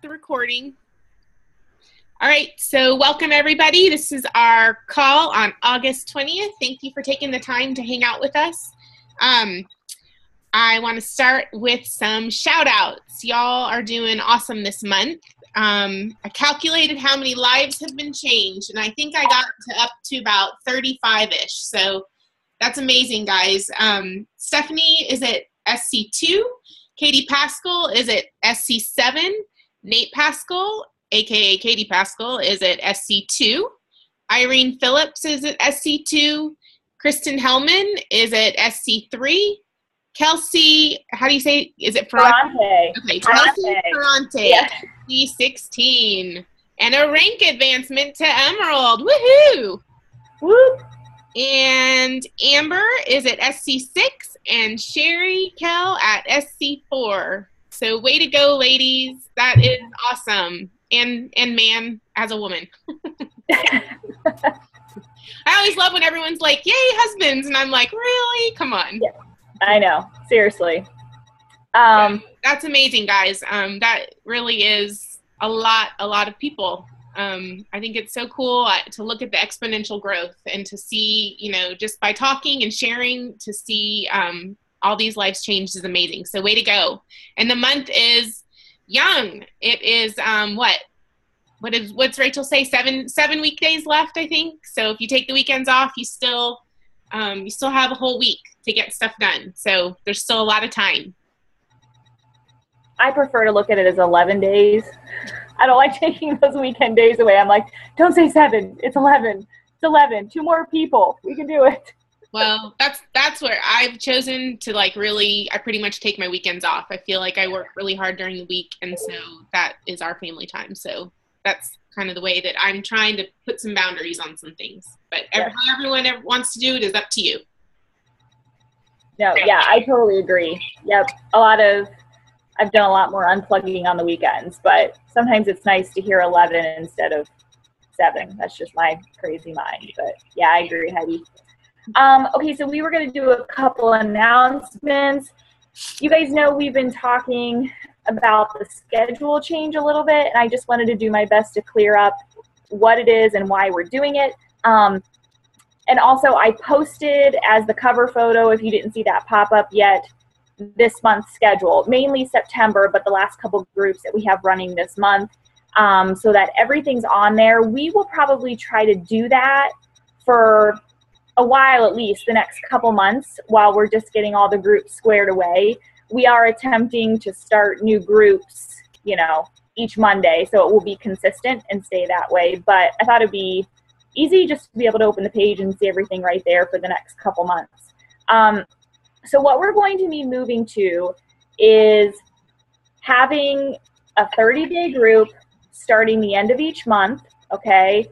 the recording. All right, so welcome everybody. This is our call on August 20th. Thank you for taking the time to hang out with us. I want to start with some shout outs. Y'all are doing awesome this month. I calculated how many lives have been changed, and I think I got up to about 35-ish. So that's amazing, guys. Stephanie is at SC2. Katie Pascal is at SC7. Nate Pascal, aka Katie Pascal, is at SC2. Irene Phillips is at SC2. Kristen Hellman is at SC3. Kelsey, how do you say, is it Ferrante? Okay, Kelsey Ferrante, yeah. SC16. And a rank advancement to Emerald. Woohoo! Woo! And Amber is at SC6 and Sherry Kell at SC4. So way to go, ladies. That is awesome. And man, as a woman. I always love when everyone's like, yay, husbands. And I'm like, really? Come on. Yeah, I know. Seriously. That's amazing, guys. That really is a lot of people. I think it's so cool to look at the exponential growth and to see, just by talking and sharing, to see all these lives changed is amazing. So way to go. And the month is young. It is what's Rachel say? Seven weekdays left, I think. So if you take the weekends off, you still have a whole week to get stuff done. So there's still a lot of time. I prefer to look at it as 11 days. I don't like taking those weekend days away. I'm like, don't say 7. It's 11. It's 11. 2 more people. We can do it. Well, that's where I've chosen to I pretty much take my weekends off. I feel like I work really hard during the week, and so that is our family time. So that's kind of the way that I'm trying to put some boundaries on some things. But how everyone wants to do it is up to you. No, yeah, I totally agree. Yep. I've done a lot more unplugging on the weekends, but sometimes it's nice to hear 11 instead of 7. That's just my crazy mind. But yeah, I agree, Heidi. Okay, so we were going to do a couple announcements. You guys know we've been talking about the schedule change a little bit, and I just wanted to do my best to clear up what it is and why we're doing it. And also I posted as the cover photo, if you didn't see that pop up yet, this month's schedule, mainly September, but the last couple groups that we have running this month, so that everything's on there. We will probably try to do that for a while, at least the next couple months, while we're just getting all the groups squared away. We are attempting to start new groups, each Monday, so it will be consistent and stay that way. But I thought it'd be easy just to be able to open the page and see everything right there for the next couple months. So what we're going to be moving to is having a 30-day group starting the end of each month, okay?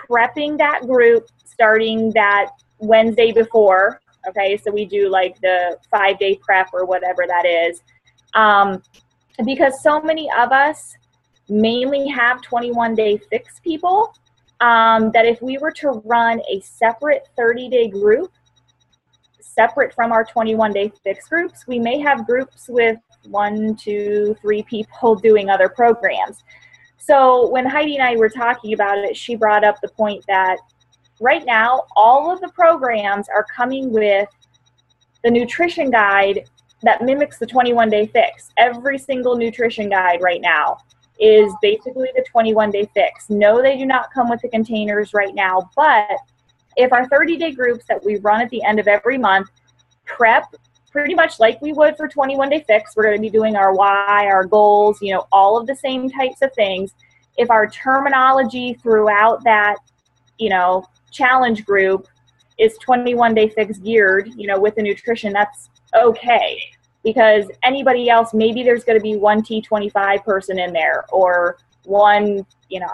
Prepping that group starting that Wednesday before, okay? So we do like the 5-day prep or whatever that is. Because so many of us mainly have 21-day fix people, that if we were to run a separate 30-day group, separate from our 21-day fix groups, we may have groups with 1, 2, 3 people doing other programs. So when Heidi and I were talking about it, she brought up the point that right now, all of the programs are coming with the nutrition guide that mimics the 21-day fix. Every single nutrition guide right now is basically the 21-day fix. No, they do not come with the containers right now, but if our 30-day groups that we run at the end of every month prep pretty much like we would for 21-day fix, we're going to be doing our why, our goals, all of the same types of things. If our terminology throughout that, challenge group is 21-day fix geared, with the nutrition, that's okay. Because anybody else, maybe there's going to be one T25 person in there or one,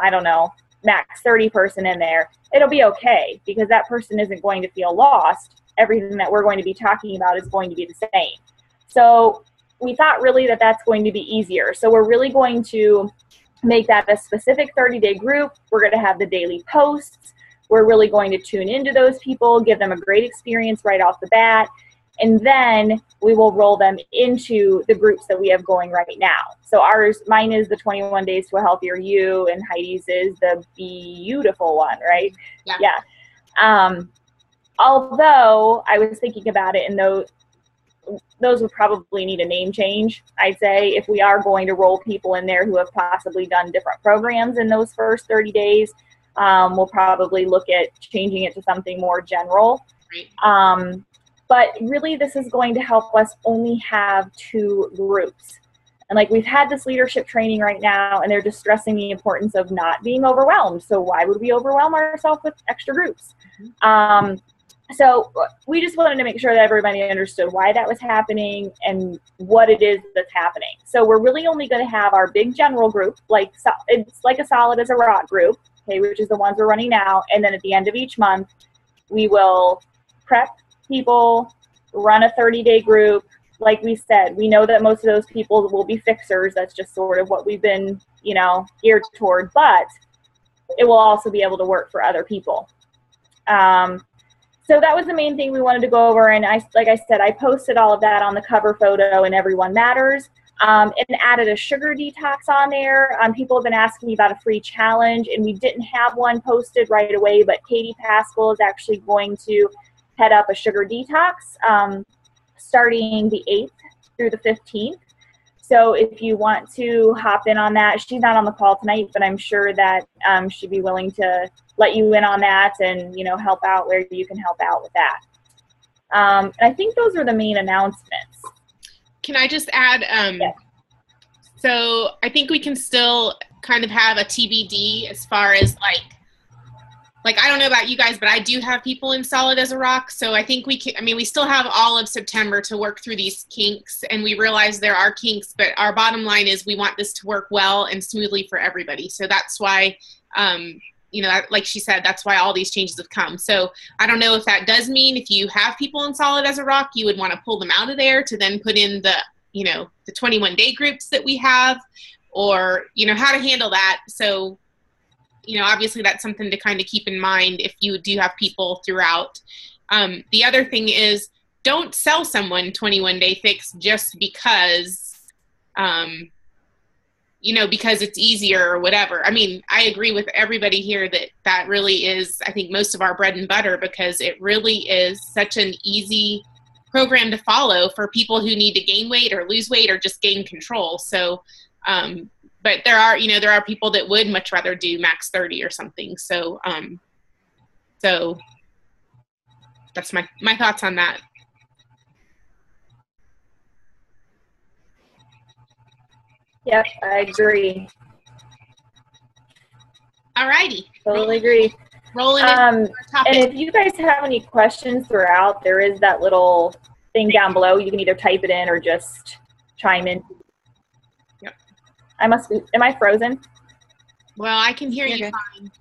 I don't know, max 30 person in there. It'll be okay because that person isn't going to feel lost. Everything that we're going to be talking about is going to be the same. So we thought really that that's going to be easier. So we're really going to make that a specific 30-day group. We're going to have the daily posts. We're really going to tune into those people, give them a great experience right off the bat. and then we will roll them into the groups that we have going right now. So mine is the 21 Days to a Healthier You, and Heidi's is the beautiful one, right? Yeah. Although I was thinking about it, and those would probably need a name change, I'd say, if we are going to roll people in there who have possibly done different programs in those first 30 days. We'll probably look at changing it to something more general. But really, this is going to help us only have 2 groups. And like, we've had this leadership training right now, and they're just stressing the importance of not being overwhelmed. So why would we overwhelm ourselves with extra groups? So we just wanted to make sure that everybody understood why that was happening and what it is that's happening. So we're really only going to have our big general group, it's like a Solid as a Rock group, okay, which is the ones we're running now. And then at the end of each month, we will prep people, run a 30-day group. Like we said, we know that most of those people will be fixers. That's just sort of what we've been, geared toward. But it will also be able to work for other people. So that was the main thing we wanted to go over. And like I said, I posted all of that on the cover photo in Everyone Matters, and added a sugar detox on there. People have been asking me about a free challenge, and we didn't have one posted right away, but Katie Pascal is actually going to head up a sugar detox starting the 8th through the 15th. So if you want to hop in on that, she's not on the call tonight, but I'm sure that she'd be willing to let you in on that and, help out where you can help out with that. And I think those are the main announcements. Can I just add, yes. So I think we can still kind of have a TBD as far as like, I don't know about you guys, but I do have people in Solid as a Rock. So I think we still have all of September to work through these kinks, and we realize there are kinks, but our bottom line is we want this to work well and smoothly for everybody. So that's why, like she said, that's why all these changes have come. So I don't know if that does mean if you have people in Solid as a Rock, you would want to pull them out of there to then put in the 21-day groups that we have, or, how to handle that. So, obviously that's something to kind of keep in mind if you do have people throughout. The other thing is, don't sell someone 21-day fix just because, because it's easier or whatever. I mean, I agree with everybody here that really is, I think, most of our bread and butter, because it really is such an easy program to follow for people who need to gain weight or lose weight or just gain control. So, but there are people that would much rather do max 30 or something. So, so that's my thoughts on that. Yep, I agree. All righty. Totally agree. Rolling and if you guys have any questions throughout, there is that little thing down below. You can either type it in or just chime in. Yep. Am I frozen? Well, I can hear you fine.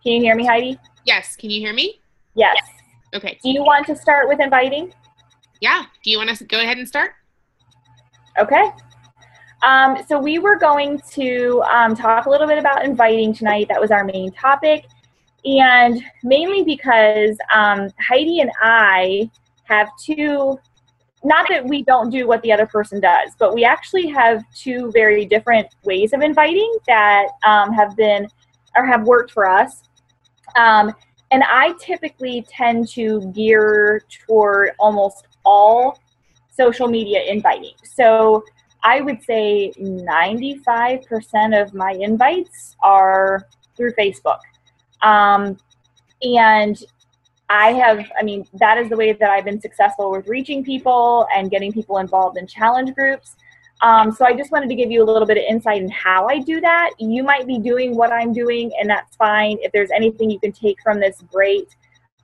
Can you hear me, Heidi? Yes. Can you hear me? Yes. Okay. Do you want to start with inviting? Yeah. Do you want to go ahead and start? Okay. So we were going to talk a little bit about inviting tonight. That was our main topic. And mainly because Heidi and I have not that we don't do what the other person does, but we actually have 2 very different ways of inviting that have worked for us. And I typically tend to gear toward almost all social media inviting. So I would say 95% of my invites are through Facebook. And that is the way that I've been successful with reaching people and getting people involved in challenge groups. So I just wanted to give you a little bit of insight in how I do that. You might be doing what I'm doing, and that's fine. If there's anything you can take from this, great.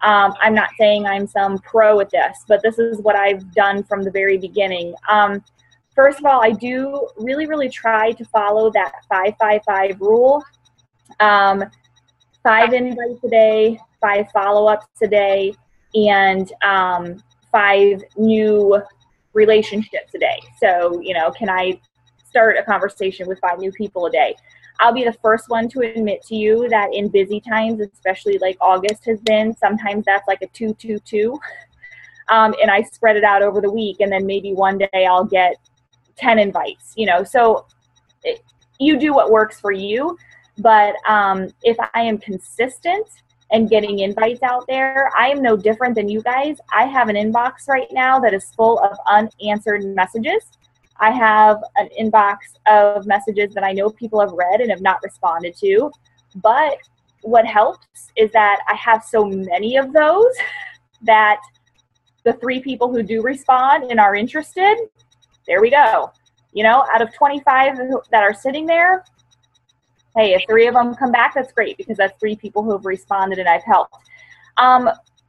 I'm not saying I'm some pro at this, but this is what I've done from the very beginning. First of all, I do really, really try to follow that 5-5-5 rule. 5 invites a day, 5 follow-ups a day, and 5 new relationships a day. So, can I start a conversation with 5 new people a day? I'll be the first one to admit to you that in busy times, especially like August has been, sometimes that's like a 2-2-2. And I spread it out over the week, and then maybe one day I'll get 10 invites, so you do what works for you. But if I am consistent and getting invites out there, I am no different than you guys. I have an inbox right now that is full of unanswered messages. I have an inbox of messages that I know people have read and have not responded to. But what helps is that I have so many of those that the 3 people who do respond and are interested, there we go. Out of 25 that are sitting there, hey, if 3 of them come back, that's great, because that's 3 people who have responded and I've helped.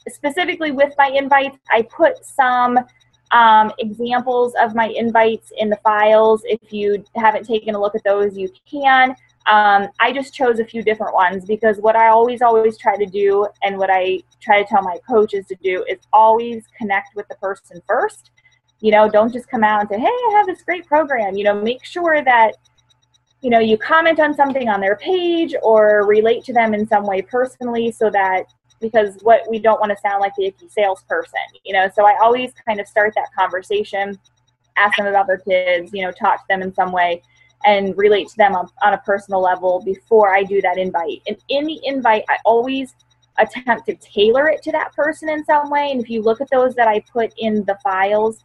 Specifically with my invites, I put some examples of my invites in the files. If you haven't taken a look at those, you can. I just chose a few different ones because what I always try to do, and what I try to tell my coaches to do, is always connect with the person first. Don't just come out and say, hey, I have this great program. Make sure that, you comment on something on their page or relate to them in some way personally, because what we don't want to sound like the icky salesperson, so I always kind of start that conversation, ask them about their kids, talk to them in some way and relate to them on a personal level before I do that invite. And in the invite, I always attempt to tailor it to that person in some way. And if you look at those that I put in the files,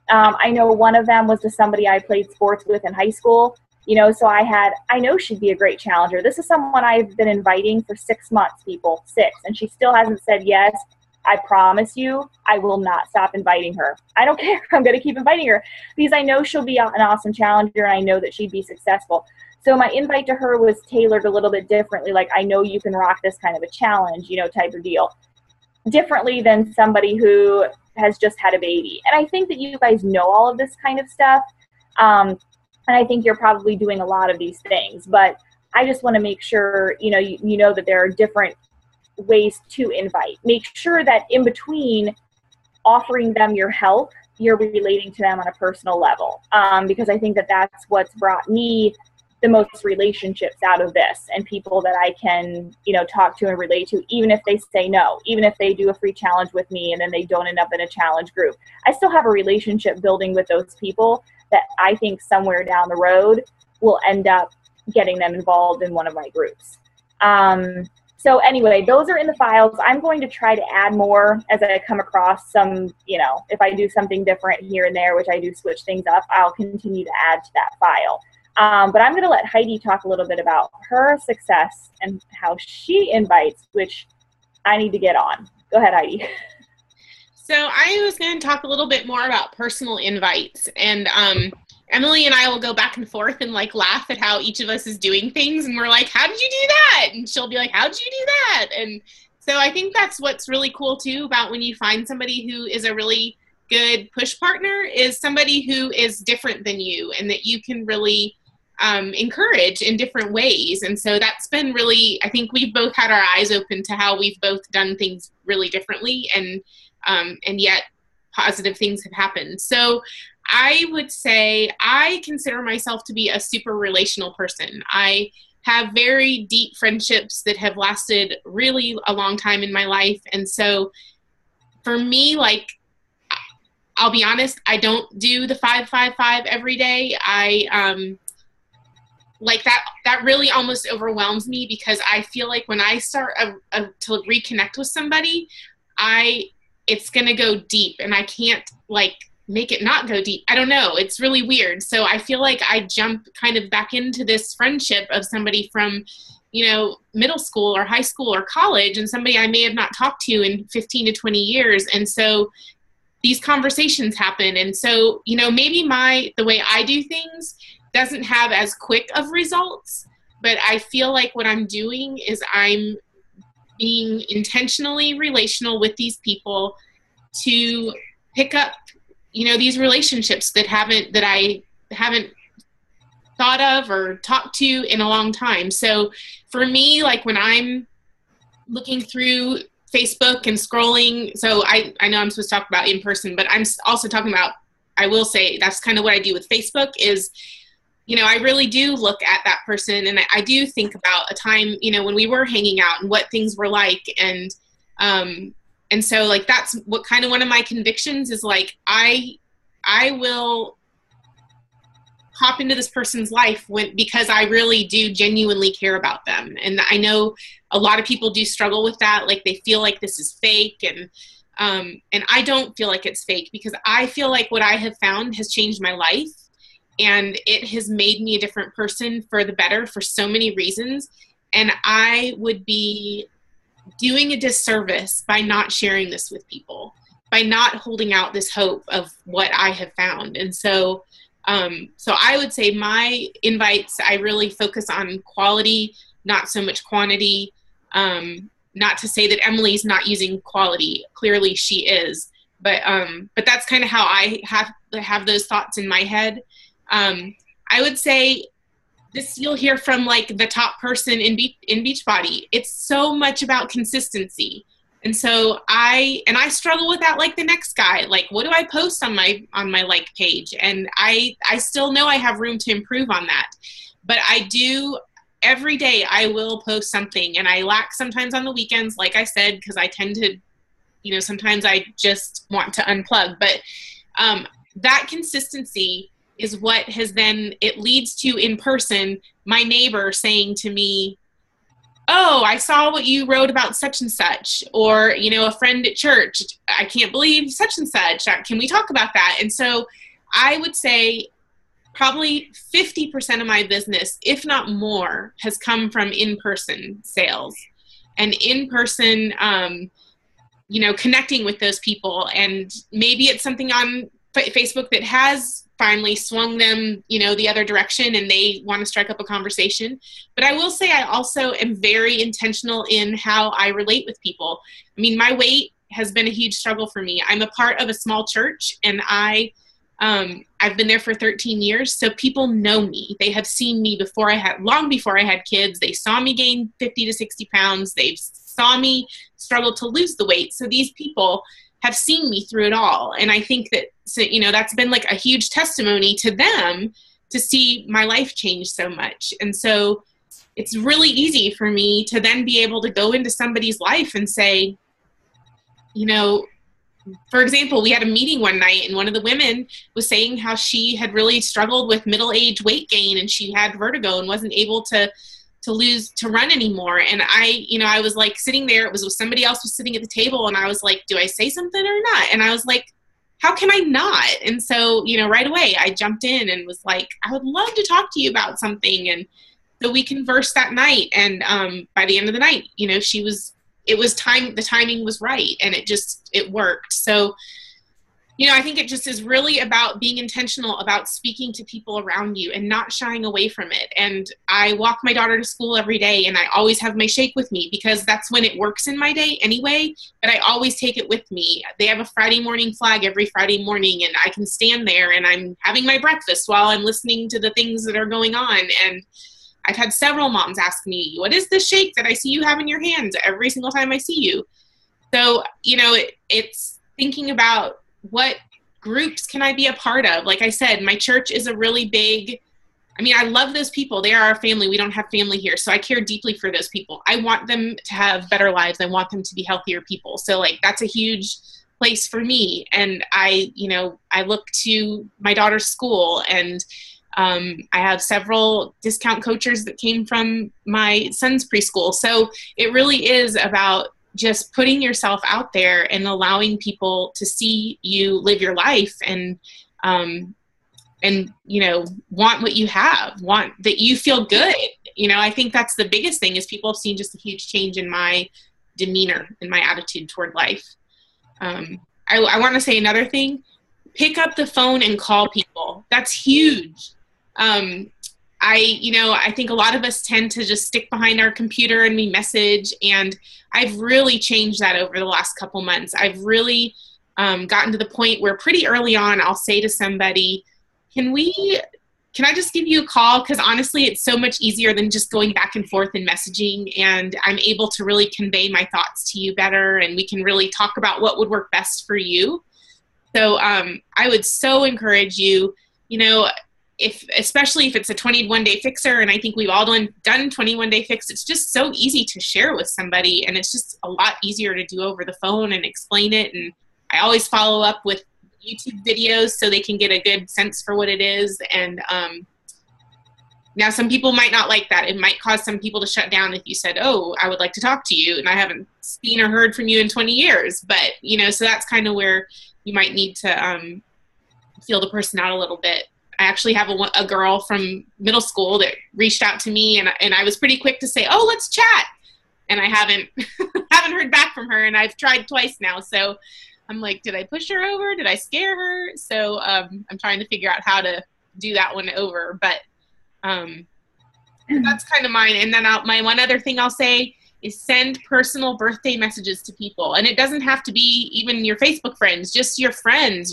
I know one of them was to somebody I played sports with in high school. So I know she'd be a great challenger. This is someone I've been inviting for 6 months, people, 6, and she still hasn't said yes. I promise you, I will not stop inviting her. I don't care. I'm going to keep inviting her because I know she'll be an awesome challenger, and I know that she'd be successful. So my invite to her was tailored a little bit differently. Like, I know you can rock this kind of a challenge, type of deal. Differently than somebody who has just had a baby. And I think that you guys know all of this kind of stuff. And I think you're probably doing a lot of these things, but I just want to make sure, you know that there are different ways to invite. Make sure that in between offering them your help, you're relating to them on a personal level. Because I think that that's what's brought me the most relationships out of this, and people that I can, talk to and relate to, even if they say no, even if they do a free challenge with me and then they don't end up in a challenge group. I still have a relationship building with those people that I think somewhere down the road will end up getting them involved in one of my groups. So anyway, those are in the files. I'm going to try to add more as I come across some, if I do something different here and there, which I do switch things up, I'll continue to add to that file. But I'm going to let Heidi talk a little bit about her success and how she invites, which I need to get on. Go ahead, Heidi. So I was going to talk a little bit more about personal invites, and Emily and I will go back and forth and laugh at how each of us is doing things, and we're like, how did you do that? And she'll be like, how did you do that? And so I think that's what's really cool too about when you find somebody who is a really good push partner, is somebody who is different than you and that you can really encourage in different ways. And so that's been really, I think we've both had our eyes open to how we've both done things really differently, and yet positive things have happened. So I would say I consider myself to be a super relational person. I have very deep friendships that have lasted really a long time in my life. And so for me, I'll be honest, I don't do the 5-5-5 every day. That really almost overwhelms me, because I feel like when I start to reconnect with somebody, it's going to go deep, and I can't make it not go deep. I don't know. It's really weird. So I feel like I jump kind of back into this friendship of somebody from, middle school or high school or college, and somebody I may have not talked to in 15 to 20 years. And so these conversations happen. And so, maybe the way I do things doesn't have as quick of results, but I feel like what I'm doing is I'm being intentionally relational with these people to pick up, these relationships that I haven't thought of or talked to in a long time. So for me, when I'm looking through Facebook and scrolling, so I know I'm supposed to talk about in person, but I'm also talking about, I will say that's kind of what I do with Facebook is I really do look at that person, and I do think about a time, when we were hanging out and what things were like. And so like, that's what kind of one of my convictions is, like, I will hop into this person's life because I really do genuinely care about them. And I know a lot of people do struggle with that. Like, they feel like this is fake, and I don't feel like it's fake, because I feel like what I have found has changed my life, and it has made me a different person for the better for so many reasons. And I would be doing a disservice by not sharing this with people, by not holding out this hope of what I have found. And so I would say my invites, I really focus on quality, not so much quantity. Not to say that Emily's not using quality. Clearly she is, but that's kind of how I have those thoughts in my head. I would say this, you'll hear from like the top person in Beachbody. It's so much about consistency. And so I struggle with that like the next guy. Like, what do I post on my like page? And I still know I have room to improve on that. But I do, every day I will post something, and I lack sometimes on the weekends, like I said, because I tend to, sometimes I just want to unplug. But that consistency is what has then, it leads to in person, my neighbor saying to me, oh, I saw what you wrote about such and such, or, a friend at church, I can't believe such and such. Can we talk about that? And so I would say probably 50% of my business, if not more, has come from in-person sales and in-person, connecting with those people. And maybe it's something on Facebook that has finally swung them, the other direction, and they want to strike up a conversation. But I will say I also am very intentional in how I relate with people. I mean, my weight has been a huge struggle for me. I'm a part of a small church, and I've been there for 13 years. So people know me. They have seen me long before I had kids. They saw me gain 50 to 60 pounds. They saw me struggle to lose the weight. So these people have seen me through it all. And I think that, that's been like a huge testimony to them to see my life change so much. And so it's really easy for me to then be able to go into somebody's life and say, for example, we had a meeting one night, and one of the women was saying how she had really struggled with middle-age weight gain, and she had vertigo and wasn't able to run anymore. And I was like sitting there, it was somebody else was sitting at the table, and I was like, do I say something or not? And I was like, how can I not? And so, right away I jumped in and was like, I would love to talk to you about something. And so we conversed that night. And by the end of the night, the timing was right, and it worked. So, I think it just is really about being intentional about speaking to people around you and not shying away from it. And I walk my daughter to school every day, and I always have my shake with me, because that's when it works in my day anyway, but I always take it with me. They have a Friday morning flag every Friday morning, and I can stand there and I'm having my breakfast while I'm listening to the things that are going on. And I've had several moms ask me, what is this shake that I see you have in your hands every single time I see you? So, it's thinking about what groups can I be a part of? Like I said, my church is a really big, I love those people. They are our family. We don't have family here. So I care deeply for those people. I want them to have better lives. I want them to be healthier people. So like, that's a huge place for me. And I look to my daughter's school, and I have several discount coaches that came from my son's preschool. So it really is about just putting yourself out there and allowing people to see you live your life and want what you have, want that you feel good. I think that's the biggest thing, is people have seen just a huge change in my demeanor and my attitude toward life. I want to say another thing, pick up the phone and call people. That's huge. I think a lot of us tend to just stick behind our computer and we message, and I've really changed that over the last couple months. I've really gotten to the point where pretty early on I'll say to somebody, can I just give you a call? Because honestly, it's so much easier than just going back and forth and messaging, and I'm able to really convey my thoughts to you better, and we can really talk about what would work best for you. So I would so encourage you, especially if it's a 21-day fixer, and I think we've all done 21-day fix, it's just so easy to share with somebody, and it's just a lot easier to do over the phone and explain it. And I always follow up with YouTube videos so they can get a good sense for what it is. And now some people might not like that. It might cause some people to shut down if you said, oh, I would like to talk to you, and I haven't seen or heard from you in 20 years. But, so that's kind of where you might need to feel the person out a little bit. I actually have a girl from middle school that reached out to me, and I was pretty quick to say, oh, let's chat. And I haven't heard back from her, and I've tried twice now. So I'm like, did I push her over? Did I scare her? So I'm trying to figure out how to do that one over. But that's kind of mine. And then my one other thing I'll say is send personal birthday messages to people. And it doesn't have to be even your Facebook friends, just your friends,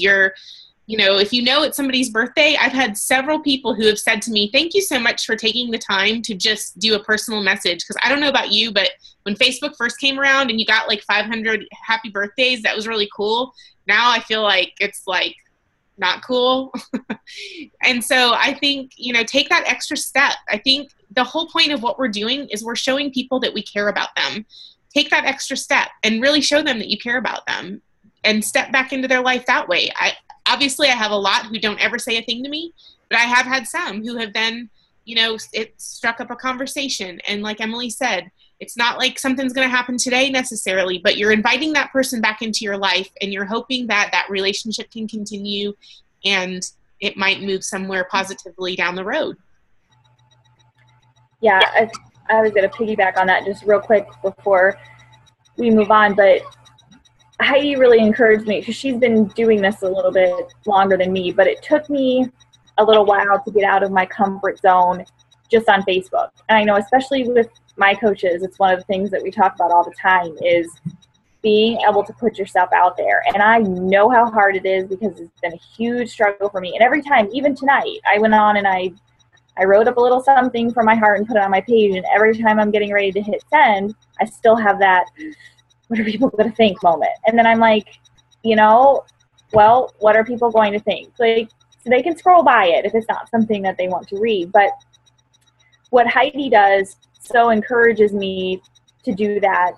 if you know it's somebody's birthday. I've had several people who have said to me, thank you so much for taking the time to just do a personal message. Because I don't know about you, but when Facebook first came around and you got like 500 happy birthdays, that was really cool. Now I feel like it's like not cool. And so I think, take that extra step. I think the whole point of what we're doing is we're showing people that we care about them. Take that extra step and really show them that you care about them and step back into their life that way. Obviously, I have a lot who don't ever say a thing to me, but I have had some who have then, it struck up a conversation. And like Emily said, it's not like something's going to happen today necessarily, but you're inviting that person back into your life, and you're hoping that that relationship can continue and it might move somewhere positively down the road. Yeah, I was going to piggyback on that just real quick before we move on, but Heidi really encouraged me because she's been doing this a little bit longer than me, but it took me a little while to get out of my comfort zone just on Facebook. And I know, especially with my coaches, it's one of the things that we talk about all the time is being able to put yourself out there. And I know how hard it is because it's been a huge struggle for me. And every time, even tonight, I went on and I wrote up a little something from my heart and put it on my page. And every time I'm getting ready to hit send, I still have that, what are people going to think moment? And then I'm like, well, what are people going to think? Like, so they can scroll by it if it's not something that they want to read. But what Heidi does so encourages me to do that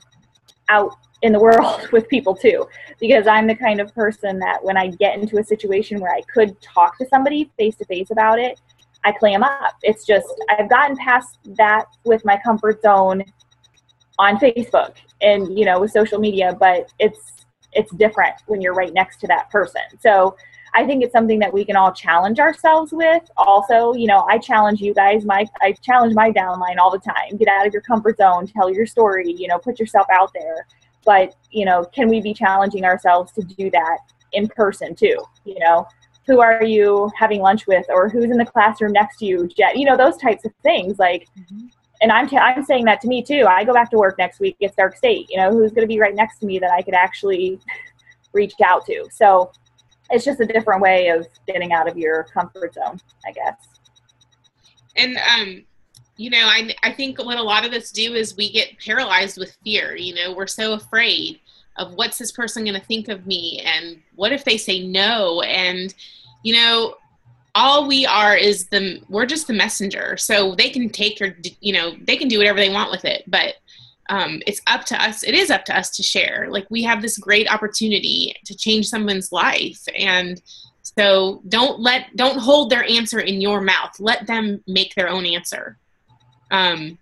out in the world with people too, because I'm the kind of person that when I get into a situation where I could talk to somebody face to face about it, I clam up. It's just, I've gotten past that with my comfort zone on Facebook and, with social media, but it's different when you're right next to that person. So I think it's something that we can all challenge ourselves with. Also, I challenge you guys. I challenge my downline all the time. Get out of your comfort zone, tell your story, put yourself out there. But, can we be challenging ourselves to do that in person too? Who are you having lunch with, or who's in the classroom next to you? Those types of things. Like, and I'm saying that to me too. I go back to work next week at Stark State. Who's going to be right next to me that I could actually reach out to? So it's just a different way of getting out of your comfort zone, I guess. And, I think what a lot of us do is we get paralyzed with fear. We're so afraid of what's this person going to think of me, and what if they say no? And, all we are is we're just the messenger. So they can take they can do whatever they want with it, but it's up to us. It is up to us to share. Like, we have this great opportunity to change someone's life. And so don't hold their answer in your mouth. Let them make their own answer. Yeah.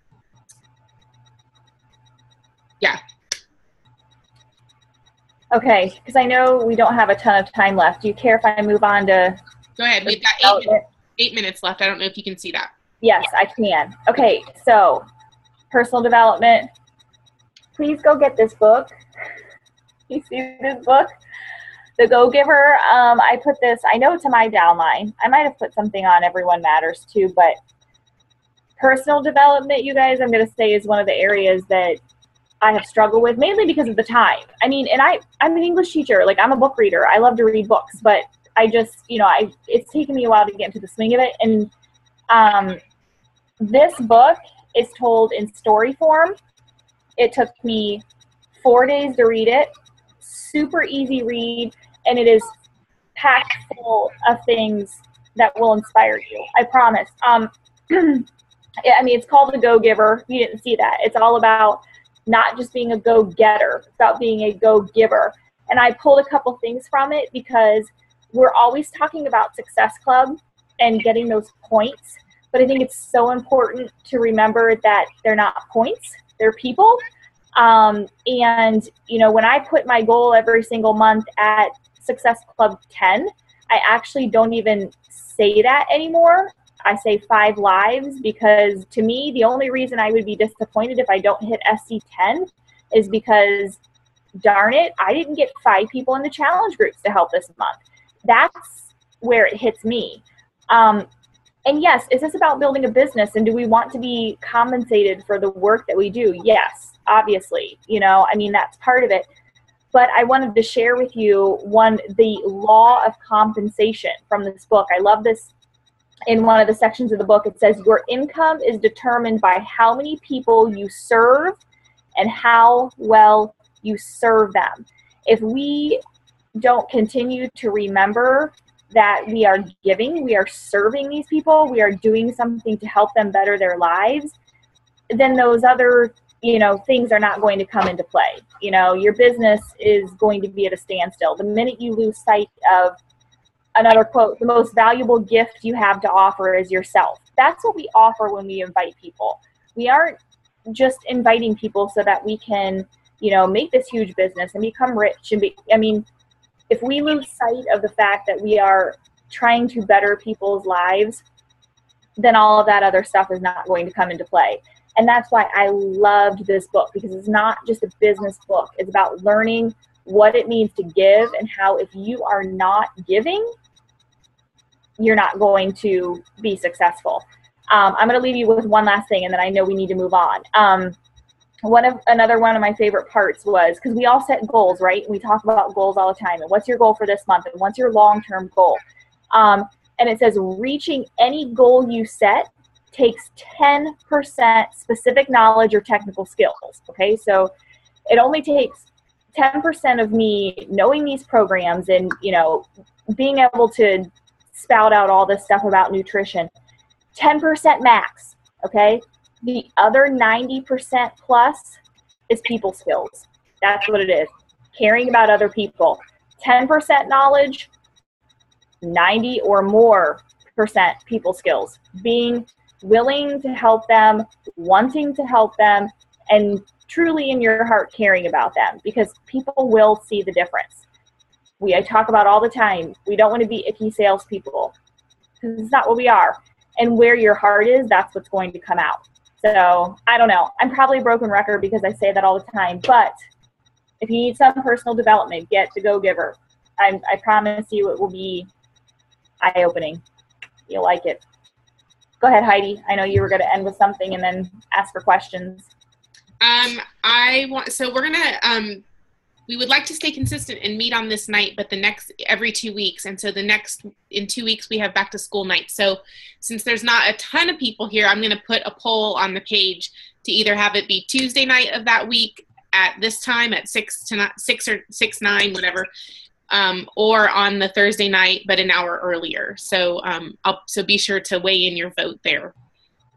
Okay. Because I know we don't have a ton of time left. Do you care if I move on to? Go ahead. We've got 8 minutes left. I don't know if you can see that. Yes, I can. Okay. So personal development. Please go get this book. You see this book? The Go-Giver. I put this, I know, to my downline. I might have put something on Everyone Matters too, but personal development, you guys, I'm going to say is one of the areas that I have struggled with, mainly because of the time. I mean, and I'm an English teacher. Like, I'm a book reader. I love to read books, but I just, it's taken me a while to get into the swing of it. And this book is told in story form. It took me 4 days to read it. Super easy read, and it is packed full of things that will inspire you. I promise. I mean, it's called The Go-Giver. You didn't see that. It's all about not just being a go-getter. It's about being a go-giver. And I pulled a couple things from it because we're always talking about Success Club and getting those points. But I think it's so important to remember that they're not points. They're people. And, you know, when I put my goal every single month at Success Club 10, I actually don't even say that anymore. I say 5 lives because to me, the only reason I would be disappointed if I don't hit SC 10 is because, darn it, I didn't get 5 people in the challenge groups to help this month. That's where it hits me. And yes, is this about building a business and do we want to be compensated for the work that we do? Yes, obviously, you know, I mean, that's part of it. But I wanted to share with you the law of compensation from this book. I love this. In one of the sections of the book, it says, your income is determined by how many people you serve and how well you serve them. If we don't continue to remember that we are giving, we are serving these people, we are doing something to help them better their lives, then those other, you know, things are not going to come into play. You know, your business is going to be at a standstill. The minute you lose sight of, another quote, the most valuable gift you have to offer is yourself. That's what we offer when we invite people. We aren't just inviting people so that we can, you know, make this huge business and become rich. I mean, if we lose sight of the fact that we are trying to better people's lives, then all of that other stuff is not going to come into play. And that's why I loved this book, because it's not just a business book. It's about learning what it means to give and how if you are not giving, you're not going to be successful. I'm going to leave you with one last thing, and then I know we need to move on. Another one of my favorite parts was, because we all set goals, right? We talk about goals all the time. And what's your goal for this month? And what's your long-term goal? And it says reaching any goal you set takes 10% specific knowledge or technical skills. Okay, so it only takes 10% of me knowing these programs and, you know, being able to spout out all this stuff about nutrition. 10% max, okay? The other 90% plus is people skills. That's what it is. Caring about other people. 10% knowledge, 90 or more percent people skills. Being willing to help them, wanting to help them, and truly in your heart caring about them, because people will see the difference. I talk about all the time, we don't want to be icky salespeople, because it's not what we are. And where your heart is, that's what's going to come out. So I don't know. I'm probably a broken record because I say that all the time. But if you need some personal development, get The Go-Giver. I promise you it will be eye-opening. You'll like it. Go ahead, Heidi. I know you were going to end with something and then ask for questions. We would like to stay consistent and meet on this night, but every 2 weeks. And so in 2 weeks, we have back to school night. So since there's not a ton of people here, I'm going to put a poll on the page to either have it be Tuesday night of that week at this time at 6 or 9, whatever, or on the Thursday night, but an hour earlier. So, so be sure to weigh in your vote there.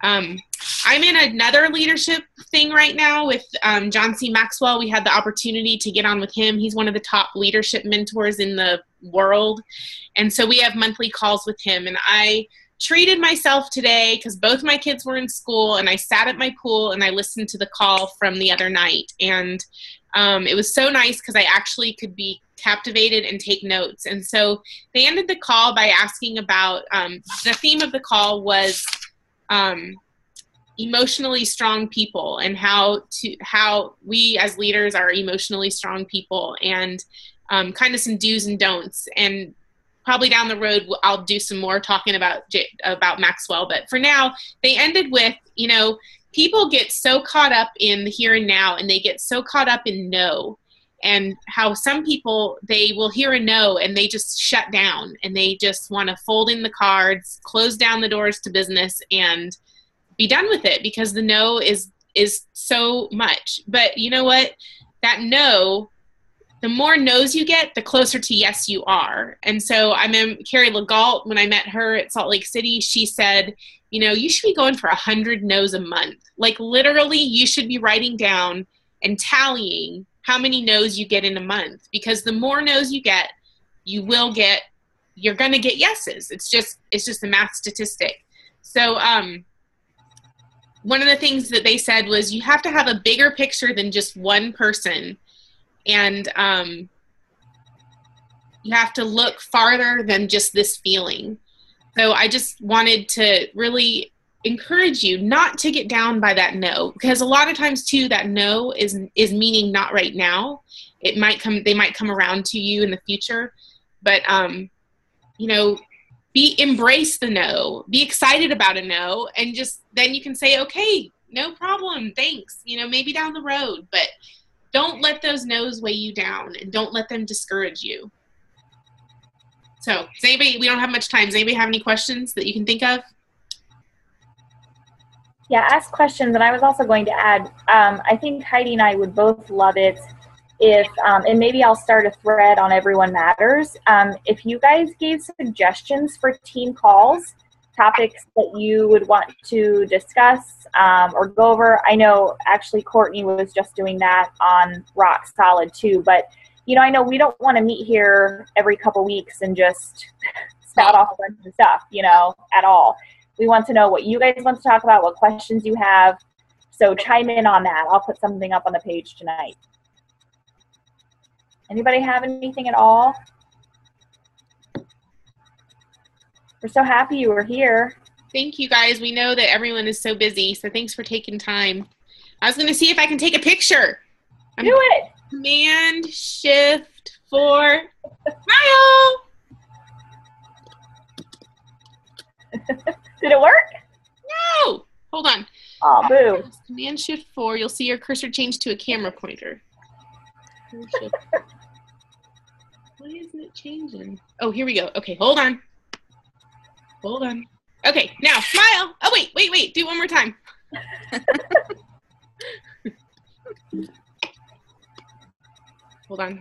I'm in another leadership thing right now with John C. Maxwell. We had the opportunity to get on with him. He's one of the top leadership mentors in the world. And so we have monthly calls with him. And I treated myself today because both my kids were in school, and I sat at my pool and I listened to the call from the other night. And it was so nice because I actually could be captivated and take notes. And so they ended the call by asking about, the theme of the call was emotionally strong people, and how we as leaders are emotionally strong people, and kind of some do's and don'ts. And probably down the road I'll do some more talking about Maxwell. But for now, they ended with, you know, people get so caught up in the here and now, and they get so caught up in no, and how some people, they will hear a no and they just shut down and they just want to fold in the cards, close down the doors to business, and be done with it because the no is so much. But you know what? That no the more no's you get, the closer to yes you are. And so I remember Carrie Legault, when I met her at Salt Lake City, she said, you know, you should be going for 100 no's a month. Like literally you should be writing down and tallying how many no's you get in a month, because the more no's you get, you're going to get yeses. It's just a math statistic. So one of the things that they said was you have to have a bigger picture than just one person. And you have to look farther than just this feeling. So I just wanted to really encourage you not to get down by that no, because a lot of times too, that no is meaning not right now. They might come around to you in the future, but you know, embrace the no, be excited about a no, and just then you can say, okay, no problem, thanks, you know, maybe down the road, but don't let those no's weigh you down, and don't let them discourage you. So, we don't have much time. Does anybody have any questions that you can think of? Yeah, ask questions. And I was also going to add, I think Heidi and I would both love it if, and maybe I'll start a thread on Everyone Matters. If you guys gave suggestions for team calls, topics that you would want to discuss or go over. I know actually Courtney was just doing that on Rock Solid too, but you know, I know we don't want to meet here every couple weeks and just spout off a bunch of stuff, you know, at all. We want to know what you guys want to talk about, what questions you have. So chime in on that. I'll put something up on the page tonight. Anybody have anything at all? We're so happy you were here. Thank you, guys. We know that everyone is so busy, so thanks for taking time. I was going to see if I can take a picture. Do it. Command Shift 4. Smile. Did it work? No. Hold on. Oh, boo. Command Shift 4. You'll see your cursor change to a camera pointer. Why isn't it changing? Oh, here we go. Okay, hold on. Hold on. Okay, now smile. Oh, wait. Do it one more time. Hold on.